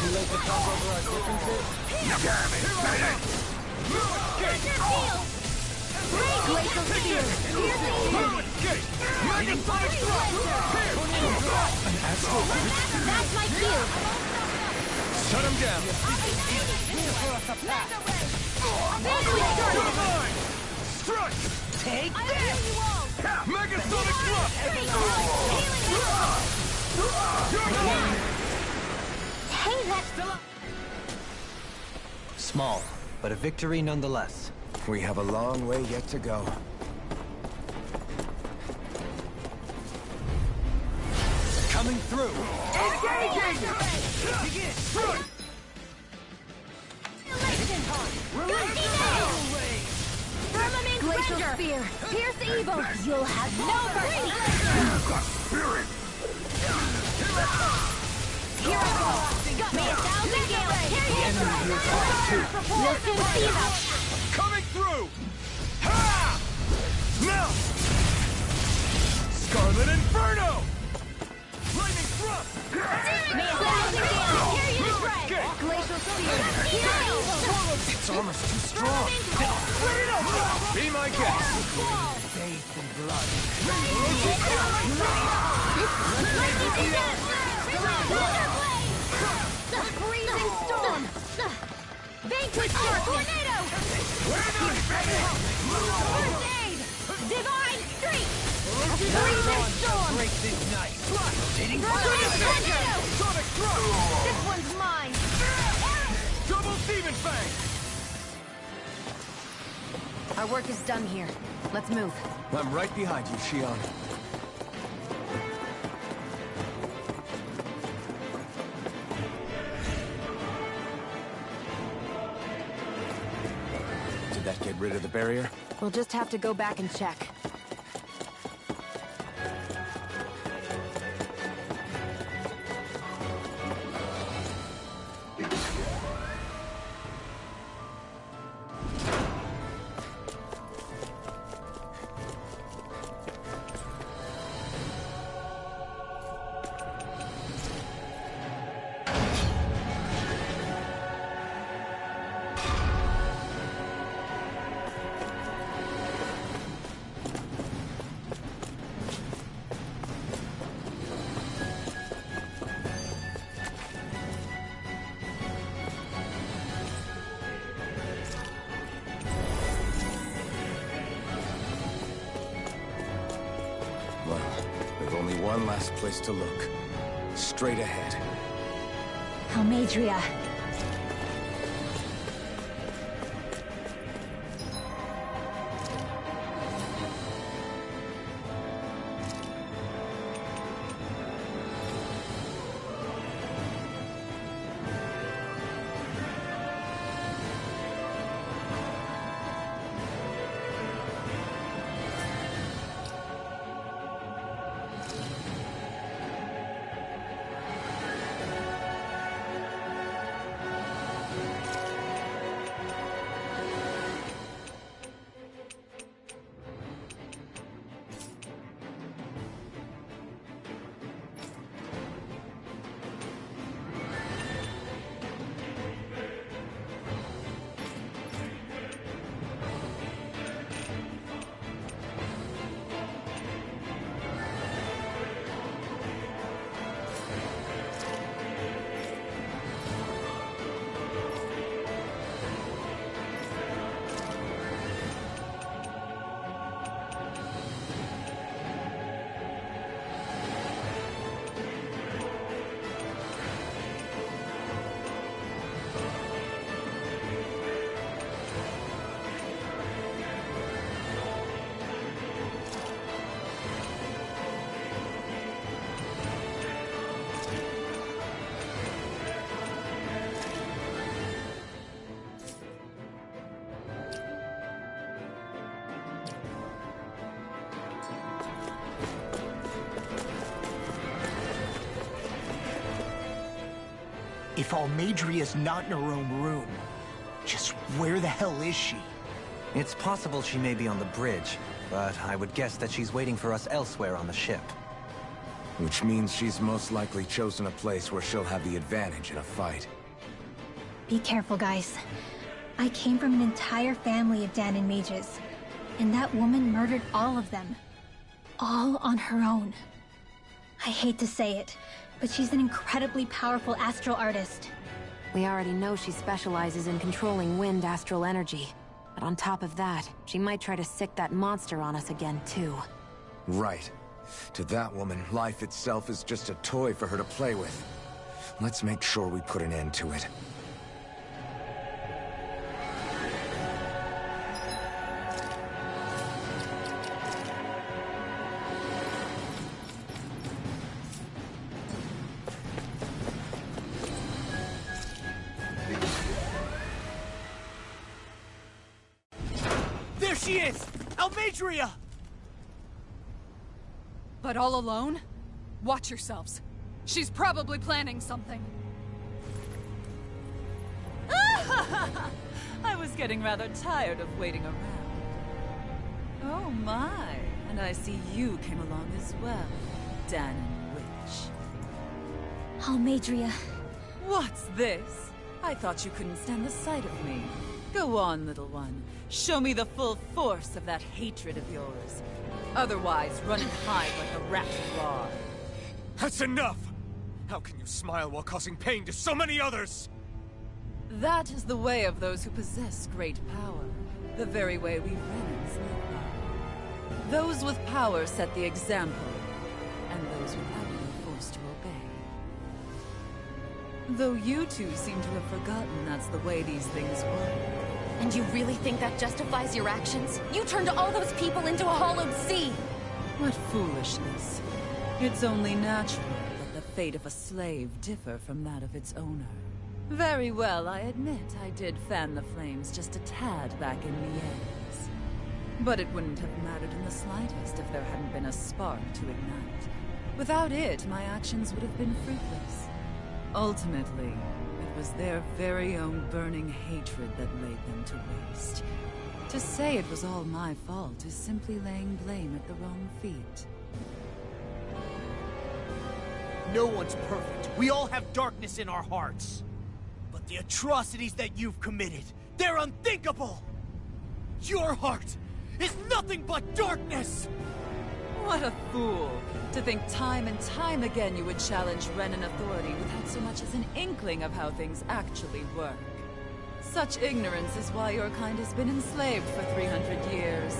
Too late to talk over our differences? Damn it! Glacial spear! That's my cue! Shut him down! Strike! Take this! Megasonic thrust! Hey, that's... Small, but a victory nonetheless. We have a long way yet to go. Coming through! Engaging! Begin! Glacial spear! Pierce evil! You'll have no mercy! Spirit! Here I go! May 1,000 gales carry it! We'll soon see them! Coming through! Ha! Now! Scarlet Inferno! Lightning thrust! May 1,000 gales carry it spread! Glacial spear! Pierce evil! It's almost too strong. Be my guest. Faith and blood. Freezing storm! Vanquish tornado! First aid! Divine streak! Freezing storm! Break this night. Tornado! Sonic thrust! This one's mine! Double demon fang! Our work is done here. Let's move. I'm right behind you, Shion. Did that get rid of the barrier? We'll just have to go back and check. There's only one last place to look. Straight ahead. Almadria. If Almadria's not in her own room, just where the hell is she? It's possible she may be on the bridge, but I would guess that she's waiting for us elsewhere on the ship. Which means she's most likely chosen a place where she'll have the advantage in a fight. Be careful, guys. I came from an entire family of Danon mages, and that woman murdered all of them. All on her own. I hate to say it, but she's an incredibly powerful astral artist. We already know she specializes in controlling wind astral energy. But on top of that, she might try to sick that monster on us again, too. Right. To that woman, life itself is just a toy for her to play with. Let's make sure we put an end to it. There she is! Almadria! But all alone? Watch yourselves. She's probably planning something. I was getting rather tired of waiting around. Oh my, and I see you came along as well, Danon Witch. Almadria. What's this? I thought you couldn't stand the sight of me. Go on, little one. Show me the full force of that hatred of yours. Otherwise, run and hide like a rat you are. That's enough! How can you smile while causing pain to so many others? That is the way of those who possess great power. The very way we Renans live by. Those with power set the example, and those without are forced to obey. Though you two seem to have forgotten that's the way these things work. And you really think that justifies your actions? You turned all those people into a hollowed sea! What foolishness. It's only natural that the fate of a slave differ from that of its owner. Very well, I admit I did fan the flames just a tad back in Mies. But it wouldn't have mattered in the slightest if there hadn't been a spark to ignite. Without it, my actions would have been fruitless. Ultimately, it was their very own burning hatred that laid them to waste. To say it was all my fault is simply laying blame at the wrong feet. No one's perfect. We all have darkness in our hearts. But the atrocities that you've committed, they're unthinkable! Your heart is nothing but darkness! What a fool! To think time and time again you would challenge Renan authority without so much as an inkling of how things actually work. Such ignorance is why your kind has been enslaved for 300 years.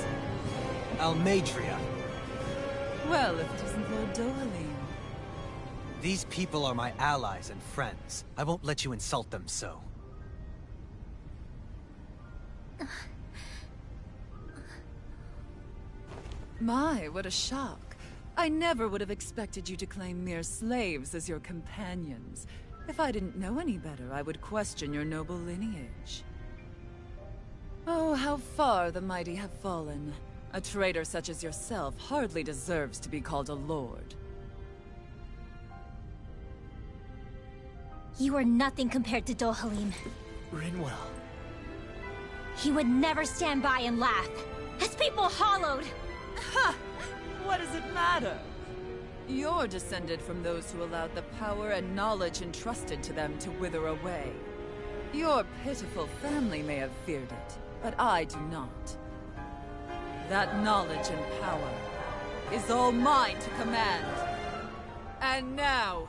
Almadria. Well, if it isn't Lord Dohalim. These people are my allies and friends. I won't let you insult them so. My, what a shock. I never would have expected you to claim mere slaves as your companions. If I didn't know any better, I would question your noble lineage. Oh, how far the mighty have fallen. A traitor such as yourself hardly deserves to be called a lord. You are nothing compared to Dohalim. Rinwell. He would never stand by and laugh. His people hollowed! Ha! What does it matter? You're descended from those who allowed the power and knowledge entrusted to them to wither away. Your pitiful family may have feared it, but I do not. That knowledge and power is all mine to command. And now,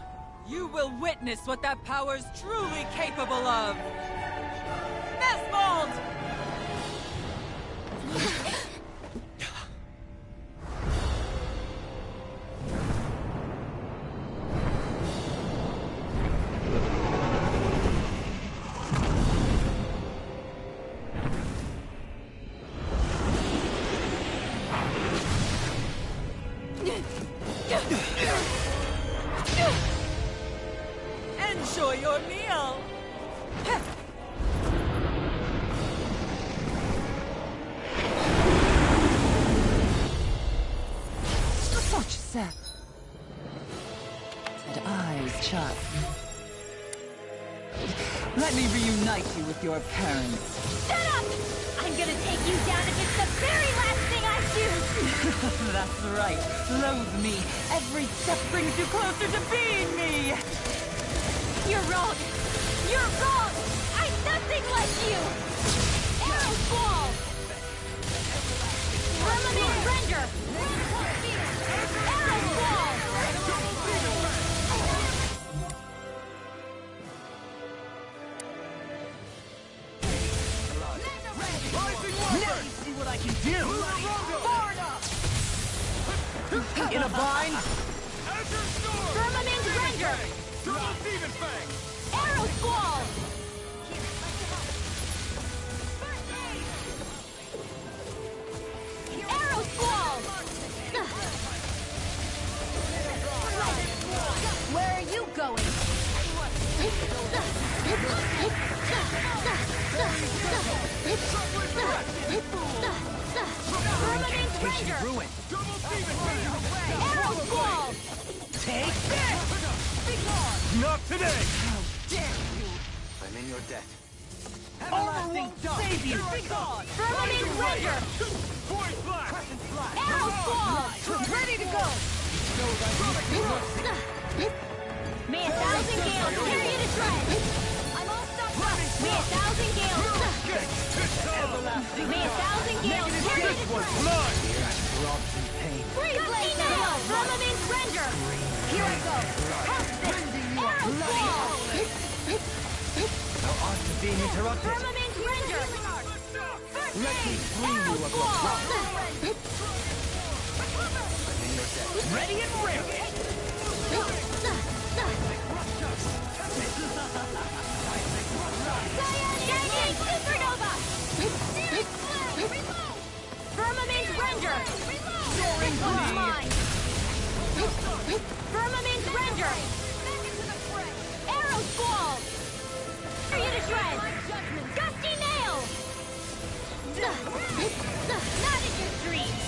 you will witness what that power's truly capable of! Nesmold! Enjoy your meal! Such set. And eyes shut. Let me reunite you with your parents. Shut up! I'm gonna take you down if it's the very last thing I do! That's right. Loathe me, every Every step brings you closer to being me! You're wrong! You're wrong! I'm nothing like you! Arrow Ball! Permanent Render! Arrow Ball! Now you see what I can do! Far enough! In a bind? Firmament Render! Arrow Ball! Arrow Ball! Where are you going? Permanent Render! Ruin. Arrow Ball! Take this! Not today! I'm in your debt. Armor won't save you! Firmament Render! Point black! Arrow Ball! Ready to go! May 1,000 gales carry you to shreds! I'm all stocked up! May 1,000 gales! May 1,000 gales carry you to shreds! Blood! Throbs in pain. Freeze Blade now! Firmament Render! Here I go! Arrow Ball! How odd to being interrupted. Firmament Render! Let me free you Arrow of your Ball! problem. I'm in your debt. Ready and ready! Shining Supernova! Firmament Render! This one's mine! Firmament Render! Arrow Ball! Carry you to shreds! Gusty Nail! Not in your dreams!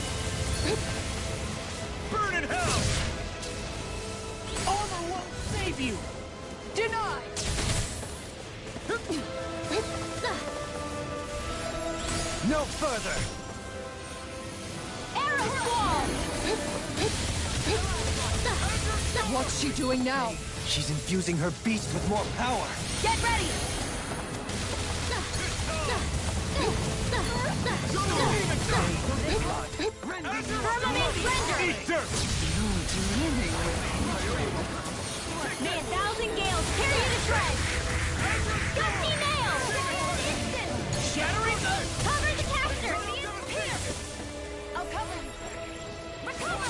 Burn in hell! Armor won't save you! Denied! No further! Arrow Ball! What's she doing now? She's infusing her beast with more power. Get ready! Firmament Render! Eat dirt! May 1,000 gales carry you to shreds! Gusty Nail! Shattering the... Cover the caster! I'll cover you! Recover!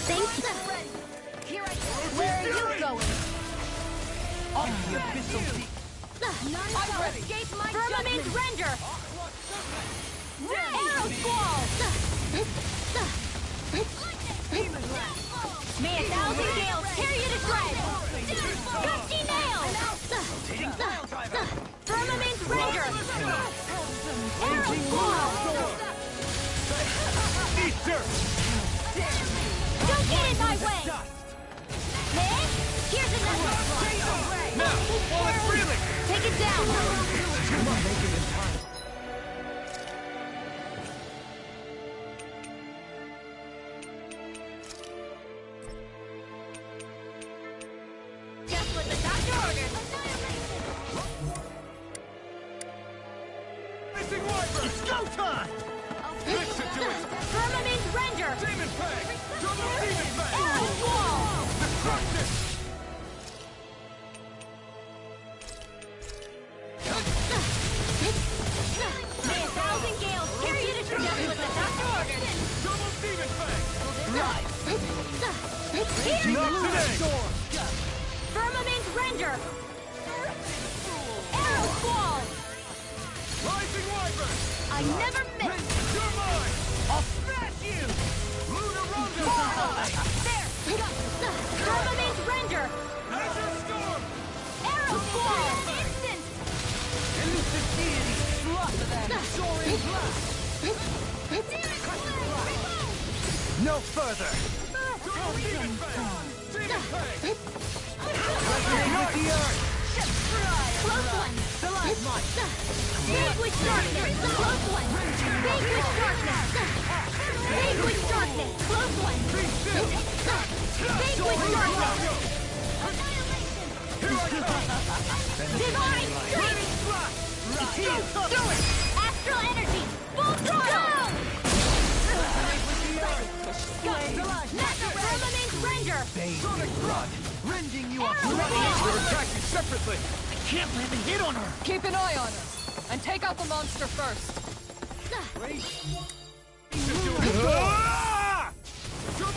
Thank you! Where are you going? On the abyssal deep! I'm ready! Escape my Firmament Render! Arrow Ball! May 1,000 gales carry you to shreds! Gusty Nail! Firmament Render! Arrow Ball! Eat dirt! Don't get in my way! This? Here's another! Now, while it's reeling! Take it down! Just what the doctor ordered! Missing wiper! It's go time! Fix it to it! Firmament Render! Demon Fang! Double Demon Fang! Arrow Ball! Destruction! May 1,000 gales carry you to shreds! Just what the doctor ordered! Double Demon Fang! Here! Not today! Firmament Render! Arrow Ball! Rising wiper! I never miss! You're mine! I'll smash you! Lunar Rondo! There! Firmament Render! Azure Storm! Arrow Ball! Instant! Elusive deity! Slaughter that! Soaring blast! No further! Double Demon Fang! Demon Fang! Resonate with the earth! Close one! Vanquish darkness! Close one! Vanquish darkness! Vanquish darkness! Close one! Vanquish Divine Strike! Do it! Astral Energy! Full throttle! Firmament Ranger! Sonic blood! Rending you up! Arrow! We'll attack you separately! I can't land a hit on her! Keep an eye on her. And take out the monster first.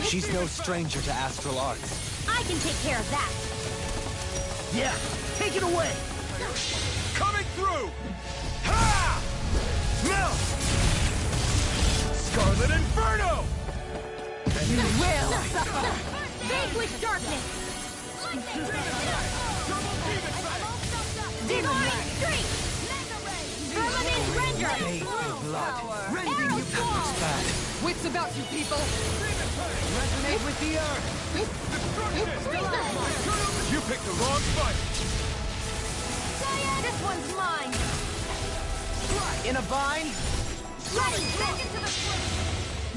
She's no stranger to astral arts. I can take care of that. Yeah, take it away! Coming through! Ha! Now! Scarlet Inferno! You will suffer! Vanquish darkness! Divine Streak! Firmament Ranger! Arrow Squall! Wits about you people. Resonate with the earth! You picked the wrong fight! This one's mine! In a bind? Ready! Back into the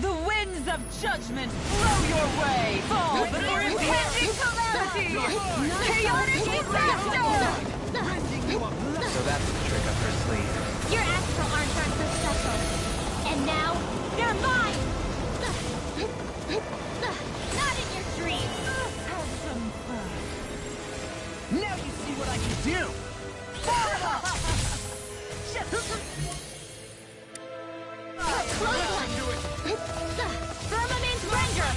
The winds of judgment blow your way! Fall before impending calamity! Chaotic disaster! So that's the trick up her sleeve. Your astral arms aren't so special. And now, they're mine! Not in your dreams! Have some fun. Now you see what I can do! Close one! Firmament Ranger!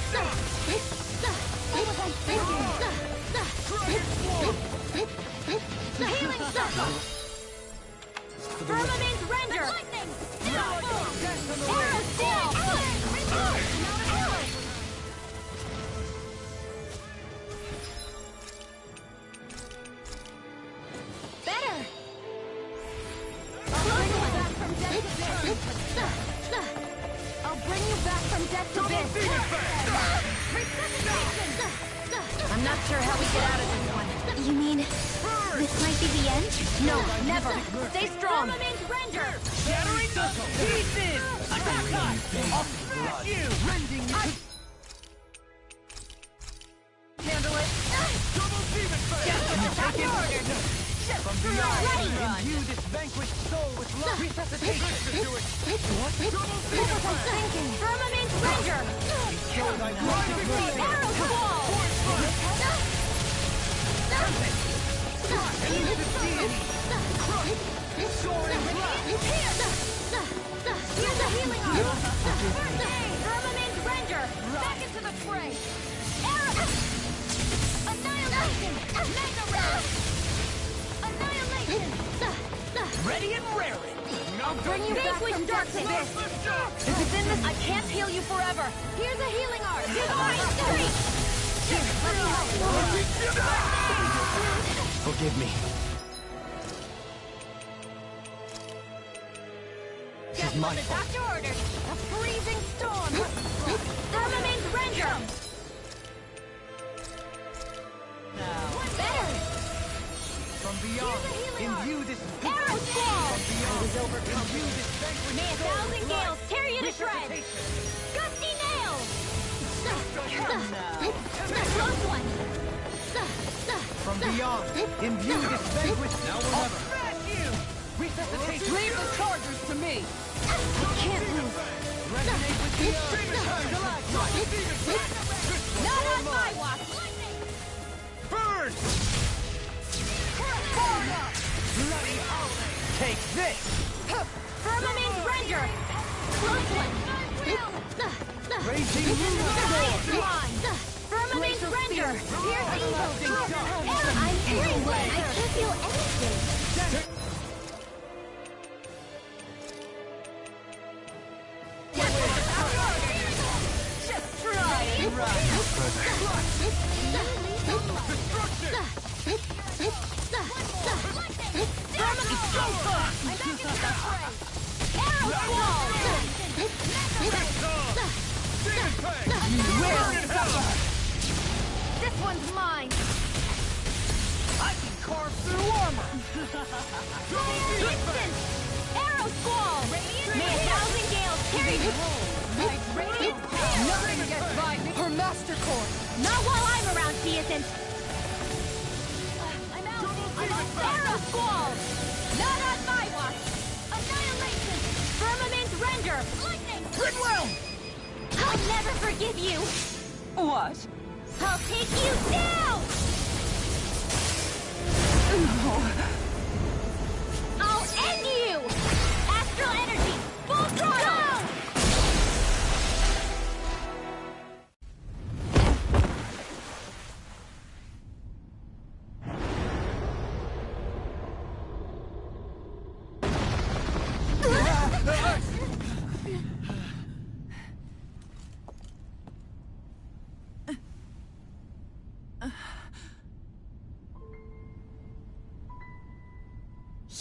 Healing Circle! Firmament Ranger! Arrow Squall! Better! I'll bring you back from death to this! I'm not sure how we get out of this one. You mean, this might be the end? No, never! Stay strong! Firmament Ranger! Shattering pieces! Attack time! I'll smash you! Rending you! Handle it. Double demon face! From beyond, Imbue this vanquished soul with love! Resuscitation! Do it! What? Double demon face! Thinking. Firmament Ranger! Kill thy Arrow Squall! Soaring blast! Here's a healing arm! Firmament Ranger! Back into the fray! Arrow! Annihilation! Mega Ray! Annihilation! Ready and raring! I'll bring you back from darkness! If it's in this, I can't heal you forever! Here's a healing arm! Divine Streak! Forgive me. Just what the doctor ordered! A freezing storm! Firmament Ranger! Better! From beyond, imbue this Arrow Squall! overcome. Imbue this vanquished May a thousand gales tear you to shreds! Gusty nails! Close one! From beyond, imbue this vanquished now or never. Smash you! Resuscitation! Leave the chargers to me. Can't lose! Resonate with the earth! Not on my watch! Burn! Bloody howling! Take this! Firmament Ranger! Close one! Raging Giant line! Firmament Ranger! Here's evil! I'm hearing one! I can't feel anything! Just try and run. Arrow Squall! This one's mine! I can carve through armor! Instant! Arrow Squall! May a thousand gales Carry her! Nothing gets by me. Her master core. Not while I'm around, she isn't! I'm out! I'm on Terra Squall! Not on my watch! Annihilation! Firmament Render! Lightning! Goodwill! I'll never forgive you! What? I'll take you down! No. I'll end you! Astral energy! Full throttle!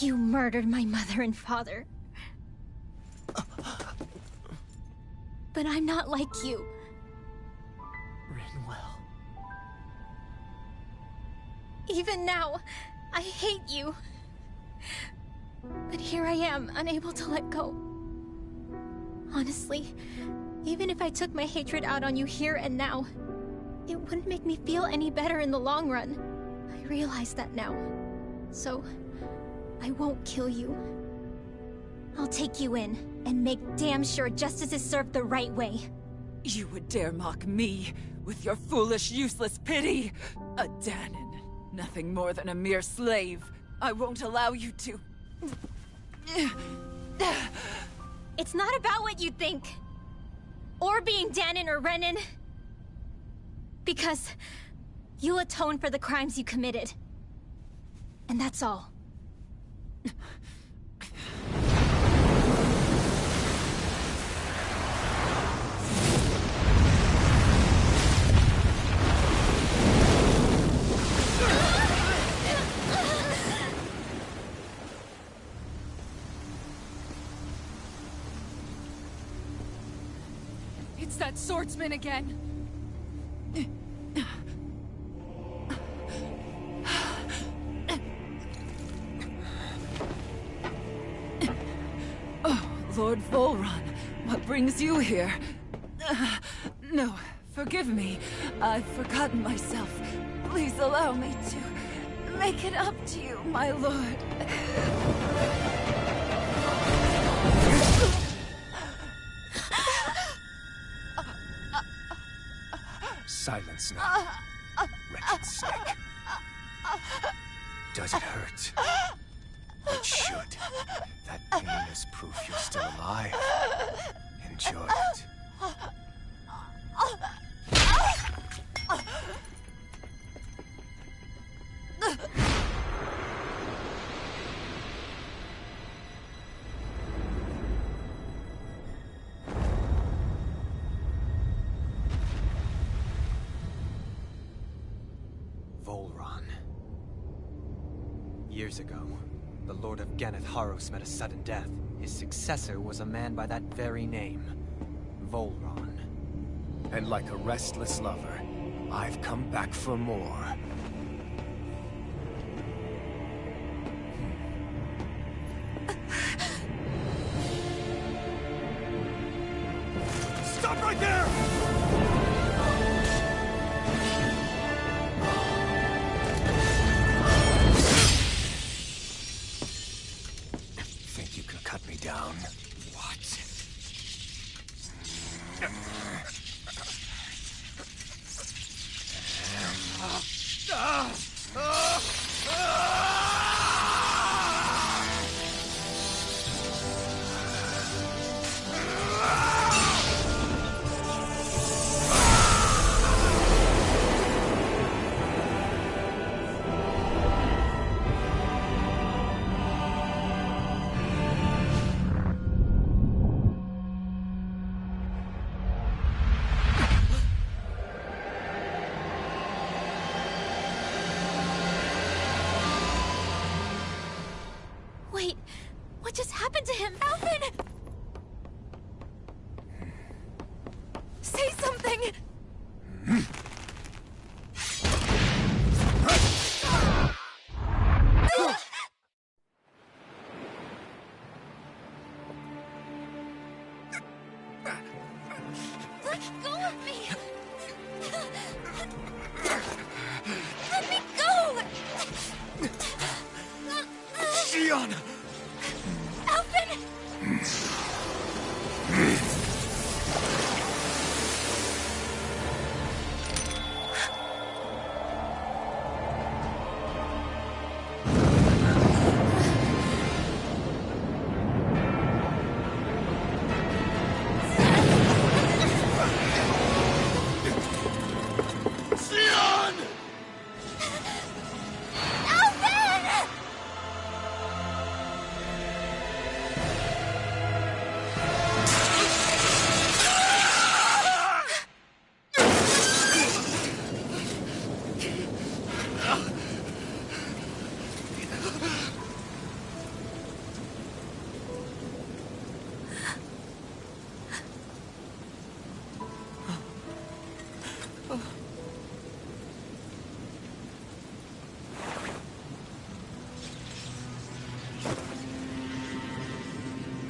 You murdered my mother and father. But I'm not like you. Rinwell. Even now, I hate you. But here I am, unable to let go. Honestly, even if I took my hatred out on you here and now, it wouldn't make me feel any better in the long run. I realize that now. So, I won't kill you. I'll take you in, and make damn sure justice is served the right way. You would dare mock me with your foolish, useless pity? A Danon, nothing more than a mere slave. I won't allow you to... It's not about what you think. Or being Danon or Renan. Because you'll atone for the crimes you committed. And that's all. It's that swordsman again. Lord Volron, what brings you here? No, forgive me. I've forgotten myself. Please allow me to make it up to you, my lord. Silence now, wretched snake. Does it hurt? It should. That pain is proof you're still alive. Enjoy it. Volron. Years ago, the Lord of Ganeth Haros met a sudden death. His successor was a man by that very name, Volron. And like a restless lover, I've come back for more. Stop right there! Think you can cut me down? What? Wait, what just happened to him? Alvin! Say something!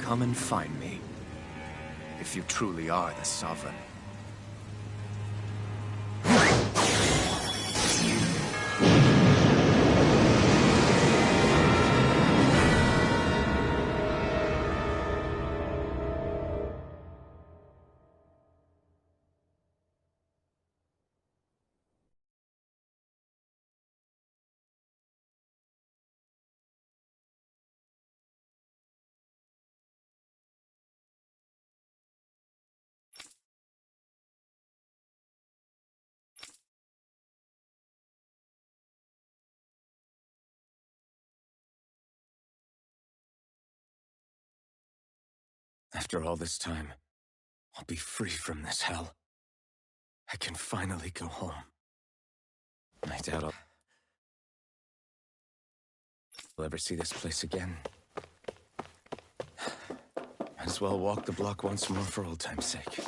Come and find me, if you truly are the Sovereign. After all this time, I'll be free from this hell. I can finally go home. I doubt I'll ever see this place again. Might as well walk the block once more for old time's sake.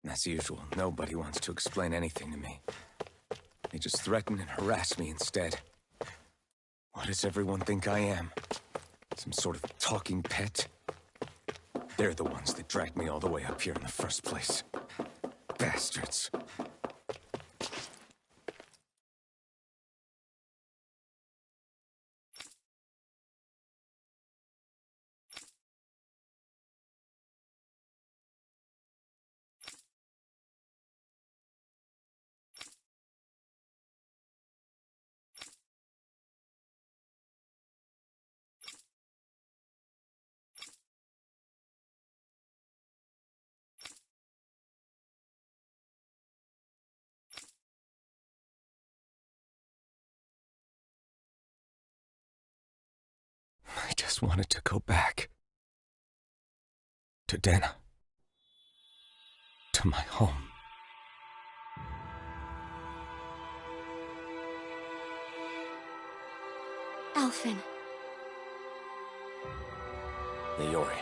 As usual, nobody wants to explain anything to me. They just threaten and harass me instead. What does everyone think I am? Some sort of talking pet? They're the ones that dragged me all the way up here in the first place. Bastards. I just wanted to go back. To Dana. To my home. Alphen. Leori.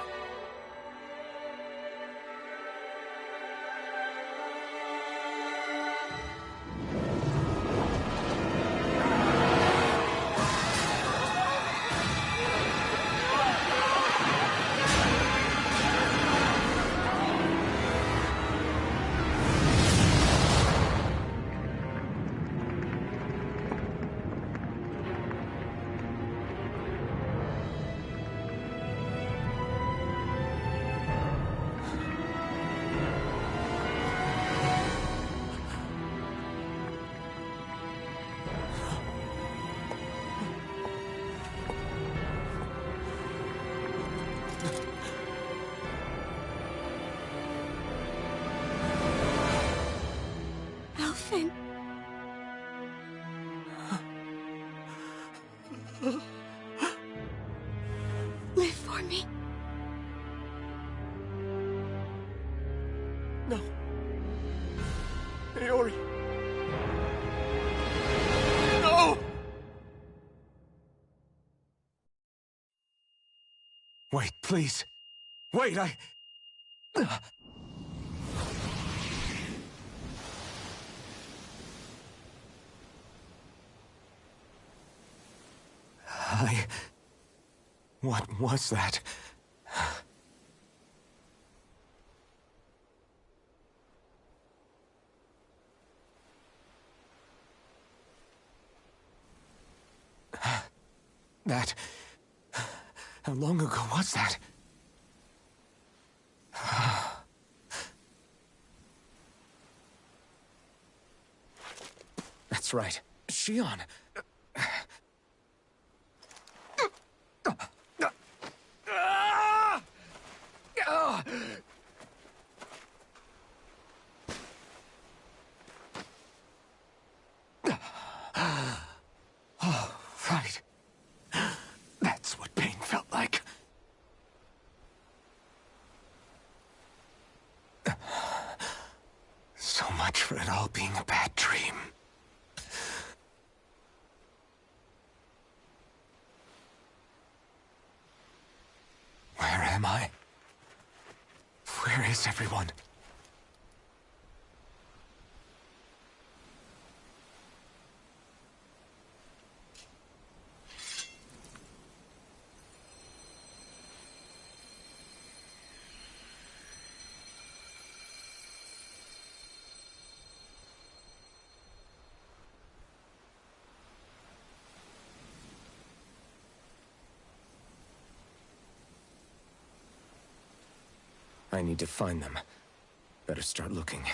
Alphen. Live for me. No. Leori. No! Wait, please. Wait, I... What was that? That... How long ago was that? That's right. Shion. Oh, right. That's what pain felt like. So much for it all being a bad dream. Where am I? Where is everyone? I need to find them. Better start looking.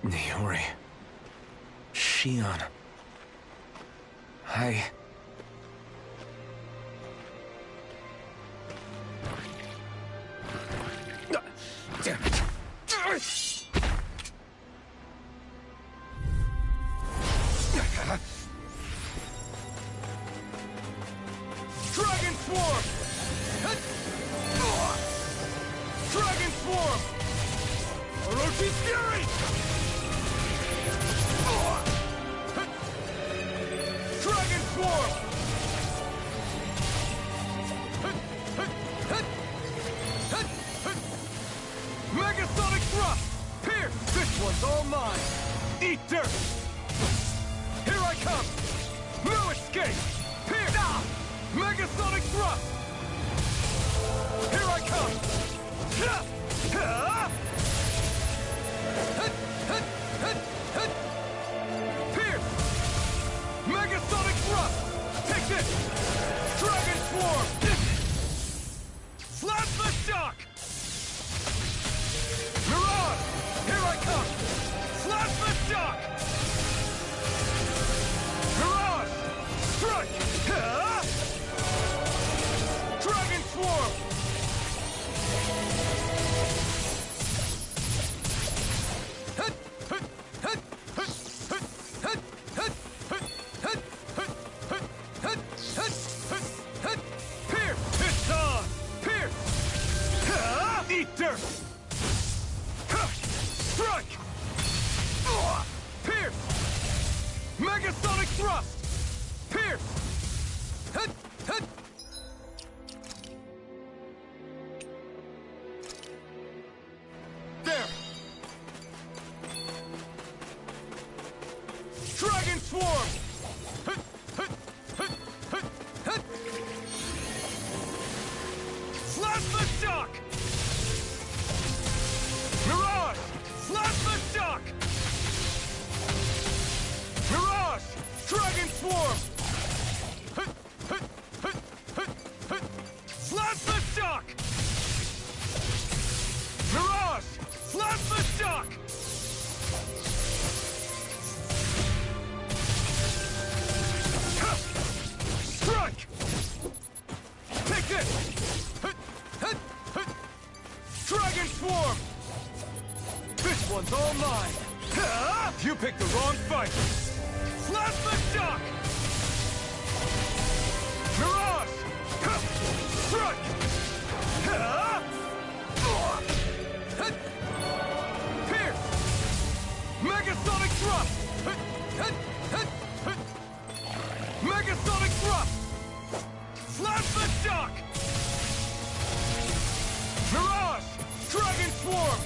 Leori. Shion. Damn it. Dragon Swarm! Dragon Swarm! Orochi's Fury! Dragon Swarm! Megasonic Thrust! Pierce! This one's all mine! Eat dirt! Here I come! No escape! Pierce! Ah! Megasonic Thrust! Here I come! Strike! Pierce! Megasonic thrust! Pierce! Hit! Hit! There! Dragon Swarm! Hit! Hit! Hit! Hit! Hit! Plasma Shock! Mirage! Plasma Shock! Mirage! Dragon Swarm! Hit! Hit! Hit! Hit! Hit! Plasma Shock! Mirage! Plasma Shock! Strike! Take this! Hit! Hit! Hit! Dragon Swarm! This one's all mine! You picked the wrong fight! Plasma Shock! Mirage! Strike! Pierce! Megasonic Thrust! Megasonic Thrust! Plasma Shock! Mirage! Dragon Swarm!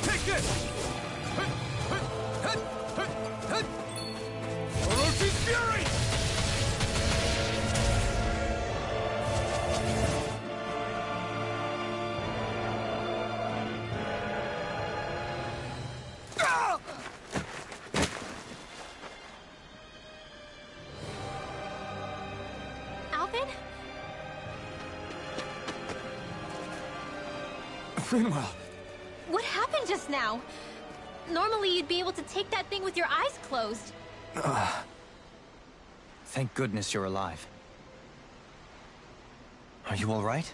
Take this! Orochi's Fury! Alvin? Finwell! What happened just now? Normally you'd be able to take that thing with your eyes closed. Thank goodness you're alive. Are you all right?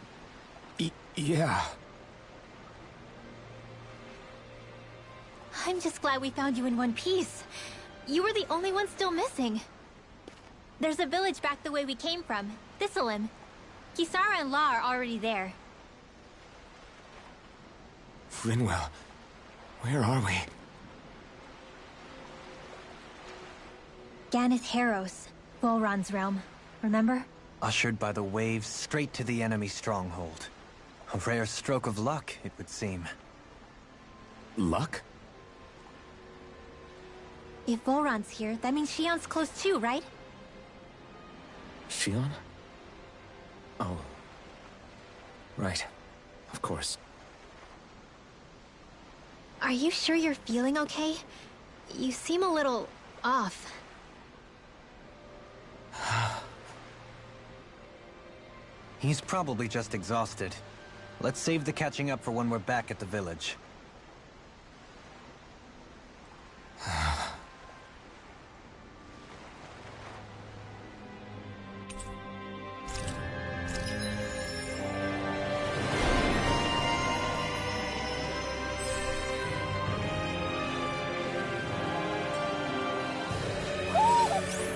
Yeah. I'm just glad we found you in one piece. You were the only one still missing. There's a village back the way we came from, Thistleim. Kisara and La are already there. Finwell, where are we? Ganeth Haros, Volron's realm. Remember? Ushered by the waves straight to the enemy stronghold. A rare stroke of luck, it would seem. Luck? If Volron's here, that means Shion's close too, right? Shion? Oh. Right. Of course. Are you sure you're feeling okay? You seem a little off. He's probably just exhausted. Let's save the catching up for when we're back at the village.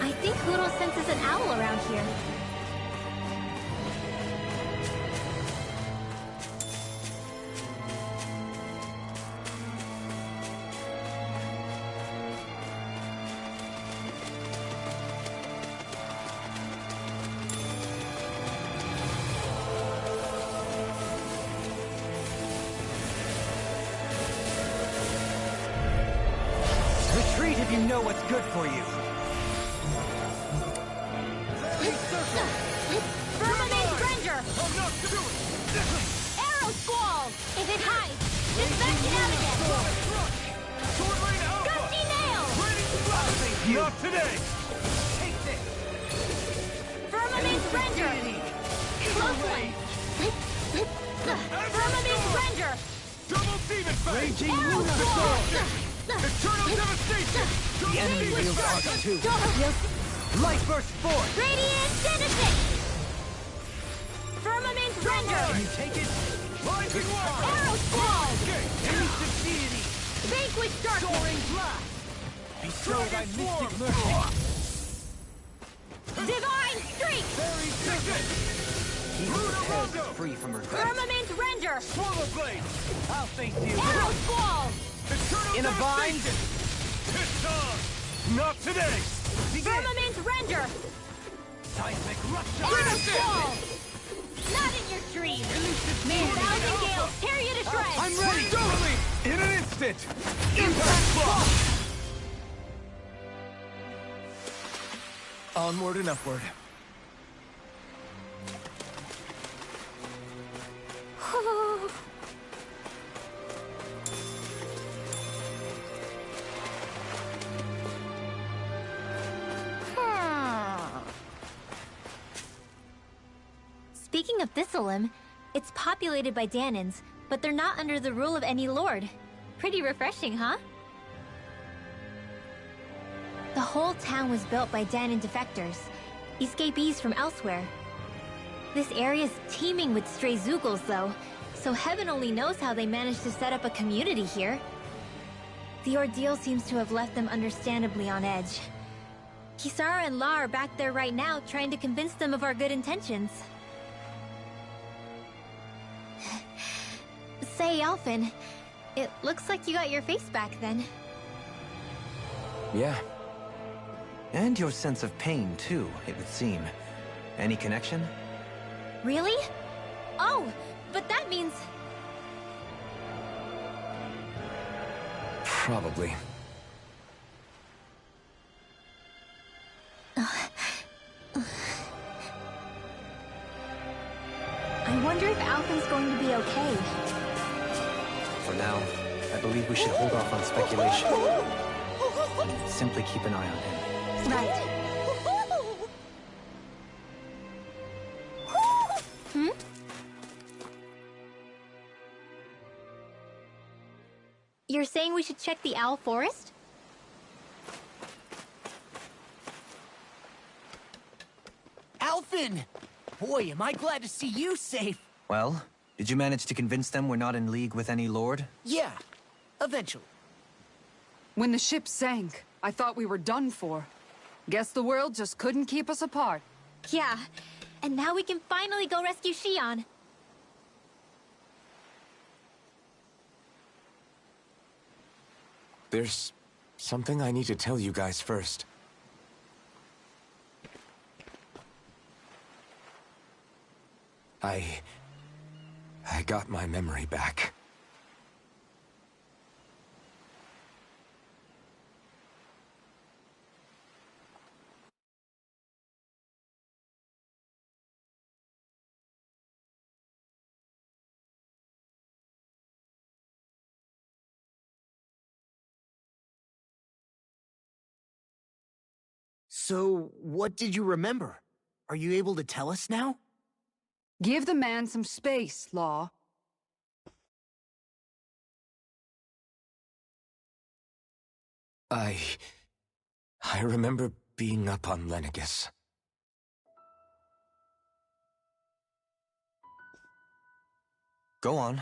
I think Huro senses an owl around here. Retreat if you know what's good for you. Firmament Ranger! Arrow Squall! If it hides, dispatch it out again! Gusty Nail! Not today! Firmament Ranger! Close one! Firmament Ranger! Double Demon Fang! Raging Arrow Lunar Squall! Eternal Devastation! The enemy wields Arc 2. Light Burst forth! Radiant Genesis! Firmament Ranger! Can you take it? Rising Wire! Arrow Squall! Elusive Deity! Vanquish Darkness! Soaring Blast! Bestow thy mystic mercy! Divine Streak! Very sick! He who Tez is free from regret. Firmament render! Swallow blade! I'll face you. Arrow squall! Eternal In a bind? devastation! It's on! Not today! Firmament render! Seismic rupture. Arrow squall! Not in your dreams! May a thousand gales tear you to shreds! I'm ready! Totally! In an instant! Impact block! Onward and upward. Speaking of Thistleum, it's populated by Danans, but they're not under the rule of any lord. Pretty refreshing, huh? The whole town was built by Danan defectors, escapees from elsewhere. This area's teeming with stray Zeugles, though, so heaven only knows how they managed to set up a community here. The ordeal seems to have left them understandably on edge. Kisara and La are back there right now, trying to convince them of our good intentions. Say, Alphen, it looks like you got your face back then. Yeah. And your sense of pain, too, it would seem. Any connection? Really? Oh, but that means... Probably. I wonder if Alphen's going to be okay. For now, I believe we should hold off on speculation. And simply keep an eye on him. Right. Hmm? You're saying we should check the Owl Forest? Alphen! Boy, am I glad to see you safe. Well, did you manage to convince them we're not in league with any lord? Yeah, eventually. When the ship sank, I thought we were done for. Guess the world just couldn't keep us apart. Yeah, and now we can finally go rescue Xion. There's something I need to tell you guys first. I got my memory back. So, what did you remember? Are you able to tell us now? Give the man some space, Law. I remember being up on Lenegus. Go on.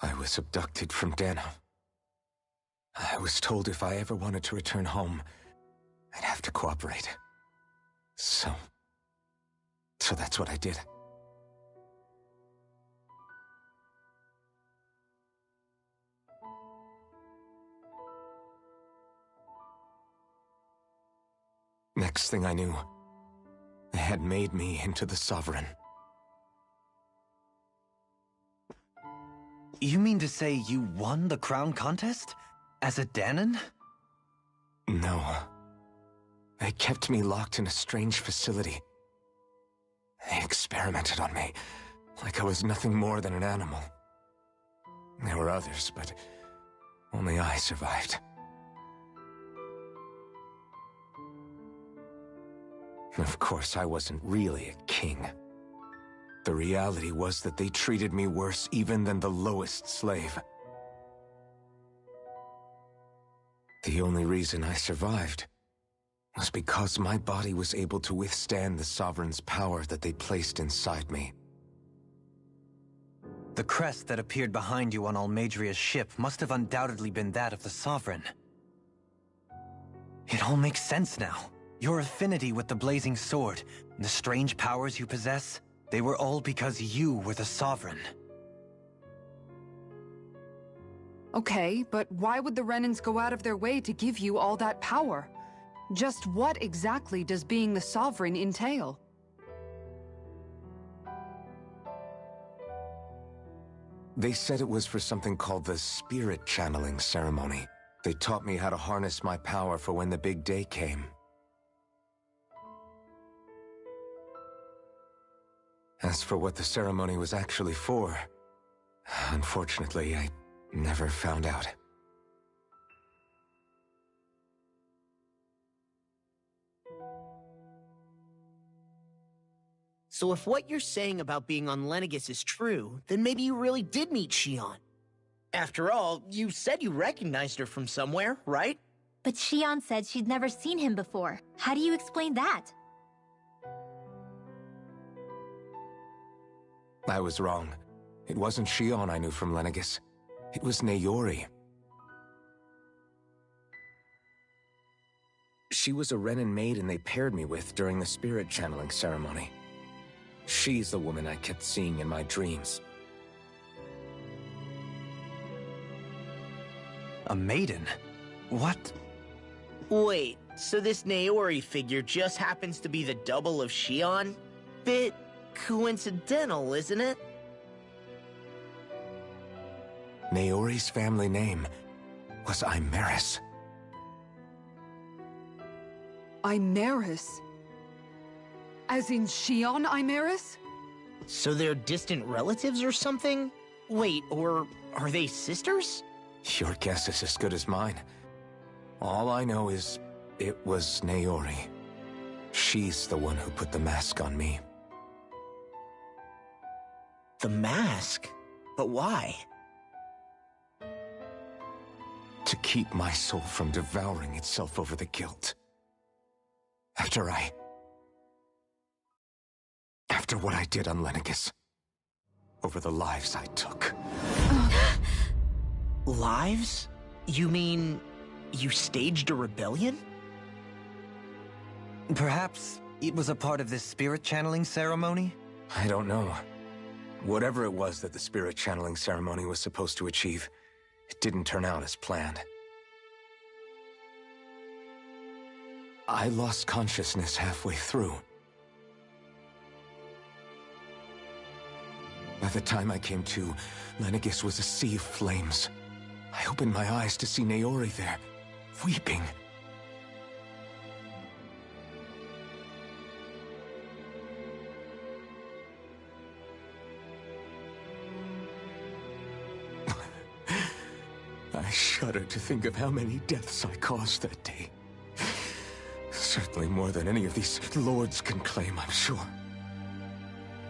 I was abducted from Dana. I was told if I ever wanted to return home, I'd have to cooperate. So that's what I did. Next thing I knew, they had made me into the Sovereign. You mean to say you won the crown contest? As a Danan? No. They kept me locked in a strange facility. They experimented on me, like I was nothing more than an animal. There were others, but only I survived. Of course, I wasn't really a king. The reality was that they treated me worse even than the lowest slave. The only reason I survived was because my body was able to withstand the Sovereign's power that they placed inside me. The crest that appeared behind you on Almadria's ship must have undoubtedly been that of the Sovereign. It all makes sense now. Your affinity with the blazing sword, and the strange powers you possess, they were all because you were the Sovereign. Okay, but why would the Renans go out of their way to give you all that power? Just what exactly does being the Sovereign entail? They said it was for something called the Spirit Channeling Ceremony. They taught me how to harness my power for when the big day came. As for what the ceremony was actually for, unfortunately, I never found out. So if what you're saying about being on Lenegis is true, then maybe you really did meet Xion. After all, you said you recognized her from somewhere, right? But Xion said she'd never seen him before. How do you explain that? I was wrong. It wasn't Xion I knew from Lenegis. It was Naori. She was a Renan maiden they paired me with during the spirit channeling ceremony. She's the woman I kept seeing in my dreams. A maiden? What? Wait, so this Naori figure just happens to be the double of Xion? Bit coincidental, isn't it? Naori's family name was Imeris. Imeris? As in Xion Imeris? So they're distant relatives or something? Wait, or are they sisters? Your guess is as good as mine. All I know is it was Naori. She's the one who put the mask on me. The mask? But why? To keep my soul from devouring itself over the guilt. After what I did on Lenegis. Over the lives I took. Lives? You mean you staged a rebellion? Perhaps it was a part of this spirit channeling ceremony? I don't know. Whatever it was that the spirit channeling ceremony was supposed to achieve, it didn't turn out as planned. I lost consciousness halfway through. By the time I came to, Lenegis was a sea of flames. I opened my eyes to see Naori there, weeping. I shudder to think of how many deaths I caused that day. Certainly more than any of these lords can claim, I'm sure.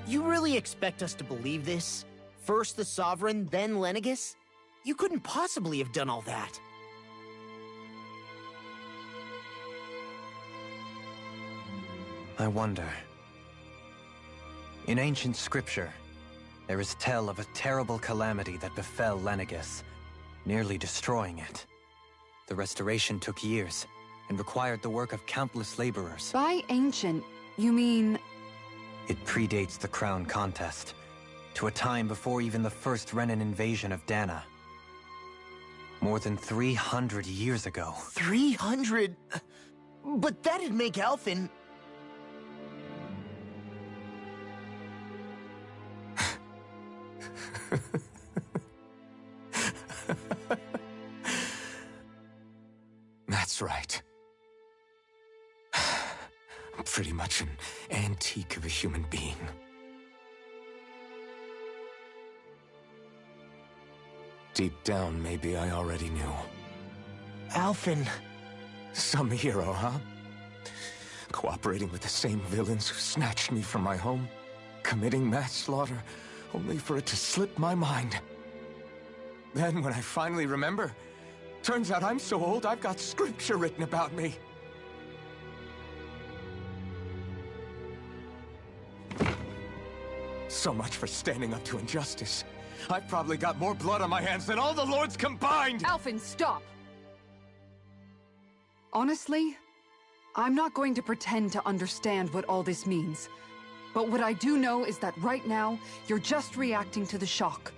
You really expect us to believe this? First the Sovereign, then Lenegis? You couldn't possibly have done all that. I wonder. In ancient scripture, there is tell of a terrible calamity that befell Lenegis, nearly destroying it. The restoration took years, and required the work of countless laborers. By ancient, you mean... It predates the crown contest, to a time before even the first Renan invasion of Dana. More than 300 years ago. 300? But that'd make Alphen... That's right. I'm pretty much an antique of a human being. Deep down, maybe I already knew. Alphen... Some hero, huh? Cooperating with the same villains who snatched me from my home, committing mass slaughter, only for it to slip my mind. Then, when I finally remember, turns out I'm so old I've got scripture written about me. So much for standing up to injustice. I've probably got more blood on my hands than all the lords combined! Alphen, stop! Honestly, I'm not going to pretend to understand what all this means. But what I do know is that right now, you're just reacting to the shock.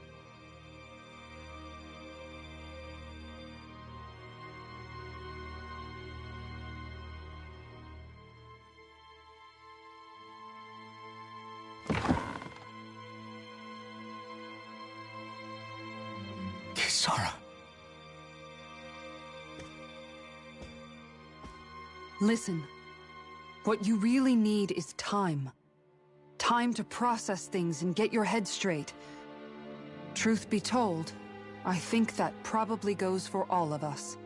Kisara. Listen. What you really need is time. Time to process things and get your head straight. Truth be told, I think that probably goes for all of us.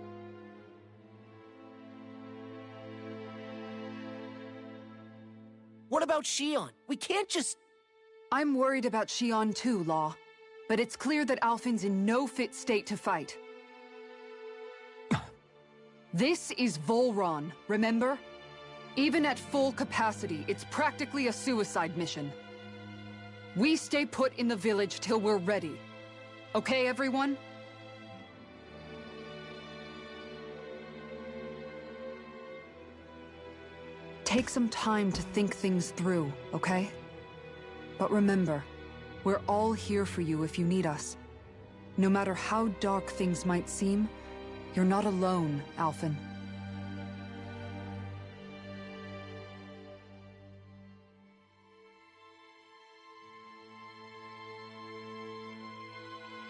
What about Shion? We can't just... I'm worried about Shion too, Law. But it's clear that Alphen's in no fit state to fight. This is Volron, remember? Even at full capacity, it's practically a suicide mission. We stay put in the village till we're ready. Okay, everyone? Take some time to think things through, okay? But remember, we're all here for you if you need us. No matter how dark things might seem, you're not alone, Alphen.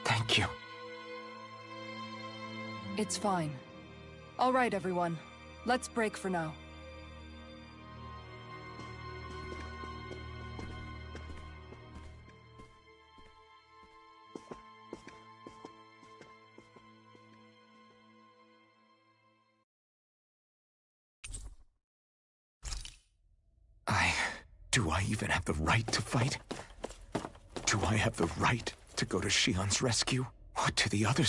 Thank you. It's fine. All right, everyone. Let's break for now. Do I even have the right to fight? Do I have the right to go to Shion's rescue? What do the others